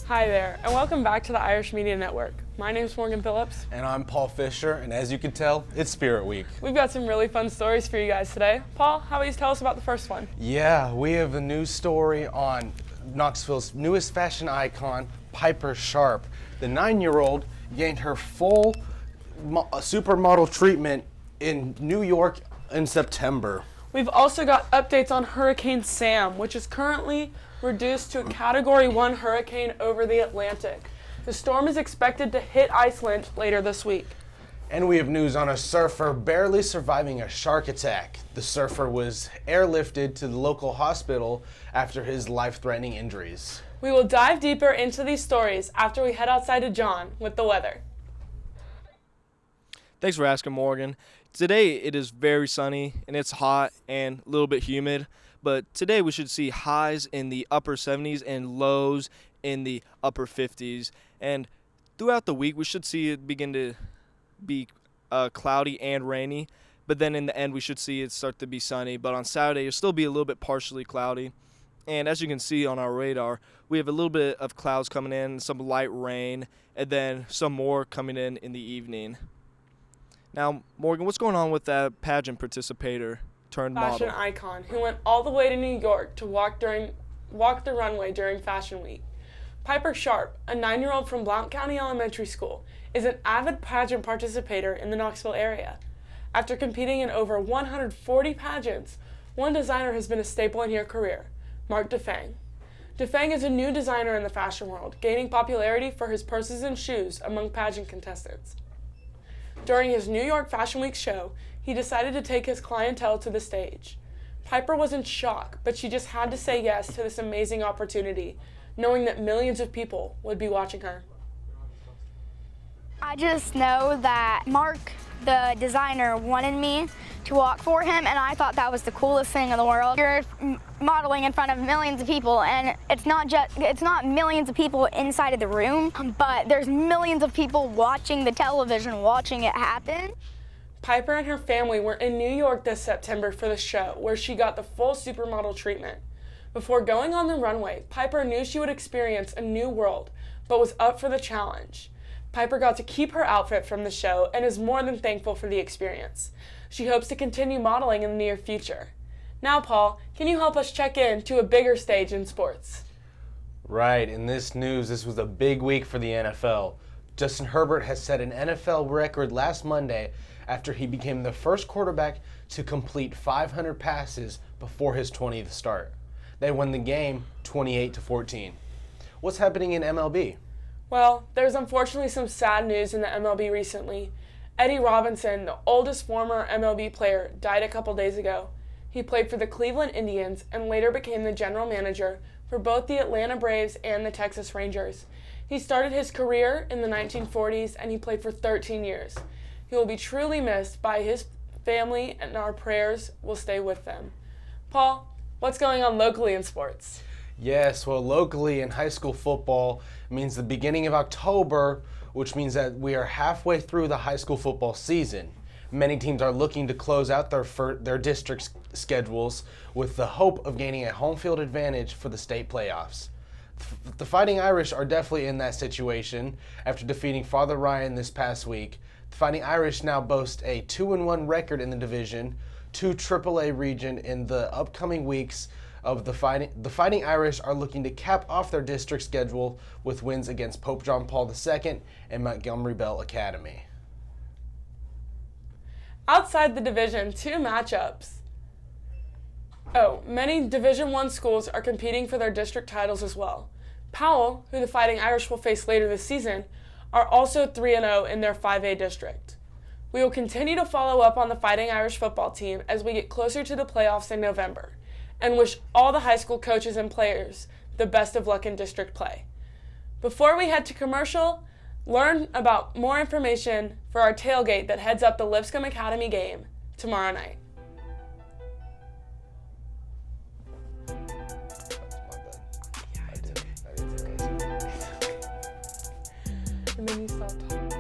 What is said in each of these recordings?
Hi there, and welcome back to the Irish Media Network. My name is Morgan Phillips. And I'm Paul Fisher, and as you can tell, it's Spirit Week. We've got some really fun stories for you guys today. Paul, how about you tell us about the first one? Yeah, we have a news story on Knoxville's newest fashion icon, Piper Sharp. The 9-year-old gained her full supermodel treatment in New York in September. We've also got updates on Hurricane Sam, which is currently reduced to a Category 1 hurricane over the Atlantic. The storm is expected to hit Iceland later this week. And we have news on a surfer barely surviving a shark attack. The surfer was airlifted to the local hospital after his life-threatening injuries. We will dive deeper into these stories after we head outside to John with the weather. Thanks for asking, Morgan. Today it is very sunny and it's hot and a little bit humid, but today we should see highs in the upper 70s and lows in the upper 50s. And throughout the week we should see it begin to be cloudy and rainy, but then in the end we should see it start to be sunny. But on Saturday it'll still be a little bit partially cloudy. And as you can see on our radar, we have a little bit of clouds coming in, some light rain, and then some more coming in the evening. Now, Morgan, what's going on with that pageant participator turned model? Fashion icon who went all the way to New York to walk the runway during Fashion Week. Piper Sharp, a 9-year-old from Blount County Elementary School, is an avid pageant participator in the Knoxville area. After competing in over 140 pageants, one designer has been a staple in her career, Mark DeFang. DeFang is a new designer in the fashion world, gaining popularity for his purses and shoes among pageant contestants. During his New York Fashion Week show, he decided to take his clientele to the stage. Piper was in shock, but she just had to say yes to this amazing opportunity, knowing that millions of people would be watching her. I just know that Mark, the designer, wanted me to walk for him, and I thought that was the coolest thing in the world. You're modeling in front of millions of people, and it's not millions of people inside of the room, but there's millions of people watching the television, watching it happen. Piper and her family were in New York this September for the show, where she got the full supermodel treatment. Before going on the runway, Piper knew she would experience a new world, but was up for the challenge. Piper got to keep her outfit from the show and is more than thankful for the experience. She hopes to continue modeling in the near future. Now, Paul, can you help us check in to a bigger stage in sports? Right, in this news, this was a big week for the NFL. Justin Herbert has set an NFL record last Monday after he became the first quarterback to complete 500 passes before his 20th start. They won the game 28-14. What's happening in MLB? Well, there's unfortunately some sad news in the MLB recently. Eddie Robinson, the oldest former MLB player, died a couple days ago. He played for the Cleveland Indians and later became the general manager for both the Atlanta Braves and the Texas Rangers. He started his career in the 1940s and he played for 13 years. He will be truly missed by his family, and our prayers will stay with them. Paul, what's going on locally in sports? Yes, well, locally in high school football means the beginning of October, which means that we are halfway through the high school football season. Many teams are looking to close out their district schedules with the hope of gaining a home field advantage for the state playoffs. The Fighting Irish are definitely in that situation after defeating Father Ryan this past week. The Fighting Irish now boast a 2-1 record in the division, 2 AAA region in the upcoming weeks. The Fighting Irish are looking to cap off their district schedule with wins against Pope John Paul II and Montgomery Bell Academy. Outside the division, 2 matchups. Many Division I schools are competing for their district titles as well. Powell, who the Fighting Irish will face later this season, are also 3-0 in their 5A district. We will continue to follow up on the Fighting Irish football team as we get closer to the playoffs in November, and wish all the high school coaches and players the best of luck in district play. Before we head to commercial, learn about more information for our tailgate that heads up the Lipscomb Academy game tomorrow night. And then you stop talking.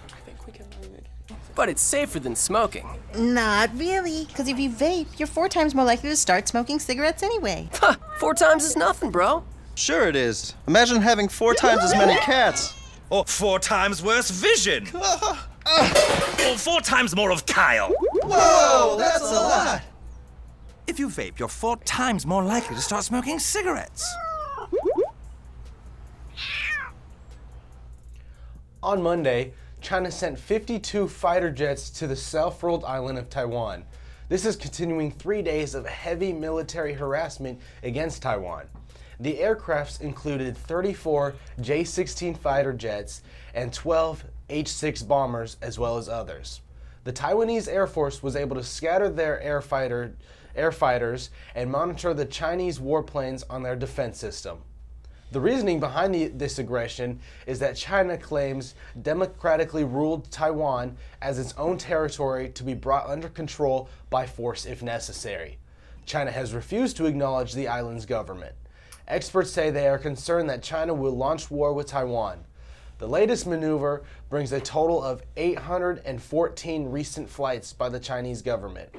I think we can learn it. But it's safer than smoking. Not really, because if you vape, you're 4 times more likely to start smoking cigarettes anyway. 4 times is nothing, bro. Sure it is. Imagine having 4 times as many cats. Or 4 times worse vision. Or 4 times more of Kyle. Whoa, that's a lot. If you vape, you're 4 times more likely to start smoking cigarettes. On Monday, China sent 52 fighter jets to the self-ruled island of Taiwan. This is continuing 3 days of heavy military harassment against Taiwan. The aircrafts included 34 J-16 fighter jets and 12 H-6 bombers, as well as others. The Taiwanese Air Force was able to scatter their air fighters and monitor the Chinese warplanes on their defense system. The reasoning behind this aggression is that China claims democratically ruled Taiwan as its own territory to be brought under control by force if necessary. China has refused to acknowledge the island's government. Experts say they are concerned that China will launch war with Taiwan. The latest maneuver brings a total of 814 recent flights by the Chinese government.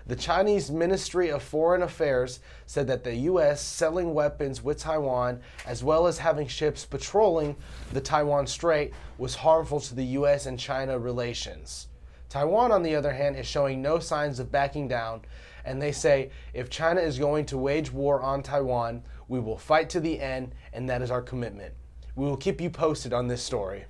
The Chinese Ministry of Foreign Affairs said that the U.S. selling weapons with Taiwan, as well as having ships patrolling the Taiwan Strait, was harmful to the U.S. and China relations. Taiwan, on the other hand, is showing no signs of backing down, and they say if China is going to wage war on Taiwan, we will fight to the end, and that is our commitment. We will keep you posted on this story.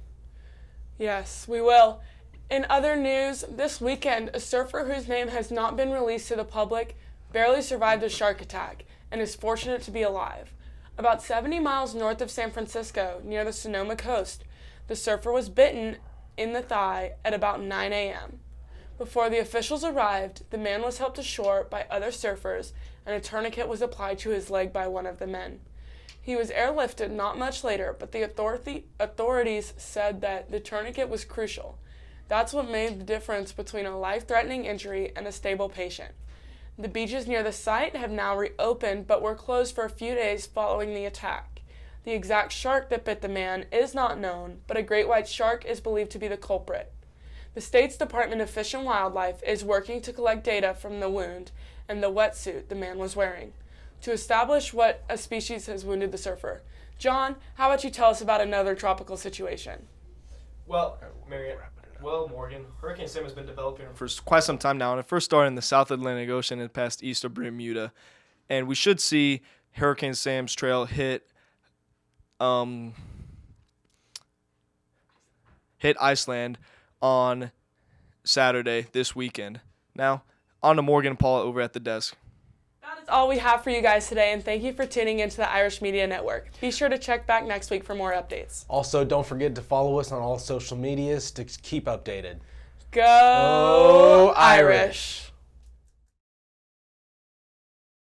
Yes, we will. In other news, this weekend, a surfer whose name has not been released to the public barely survived a shark attack and is fortunate to be alive. About 70 miles north of San Francisco, near the Sonoma coast, the surfer was bitten in the thigh at about 9 a.m. Before the officials arrived, the man was helped ashore by other surfers and a tourniquet was applied to his leg by one of the men. He was airlifted not much later, but the authorities said that the tourniquet was crucial. That's what made the difference between a life-threatening injury and a stable patient. The beaches near the site have now reopened, but were closed for a few days following the attack. The exact shark that bit the man is not known, but a great white shark is believed to be the culprit. The state's Department of Fish and Wildlife is working to collect data from the wound and the wetsuit the man was wearing to establish what a species has wounded the surfer. John, how about you tell us about another tropical situation? Well, Morgan, Hurricane Sam has been developing for quite some time now, and it first started in the South Atlantic Ocean and passed east of Bermuda. And we should see Hurricane Sam's trail hit Iceland on Saturday this weekend. Now, on to Morgan and Paula over at the desk. That is all we have for you guys today, and thank you for tuning into the Irish Media Network. Be sure to check back next week for more updates. Also, don't forget to follow us on all social medias to keep updated. Go Irish!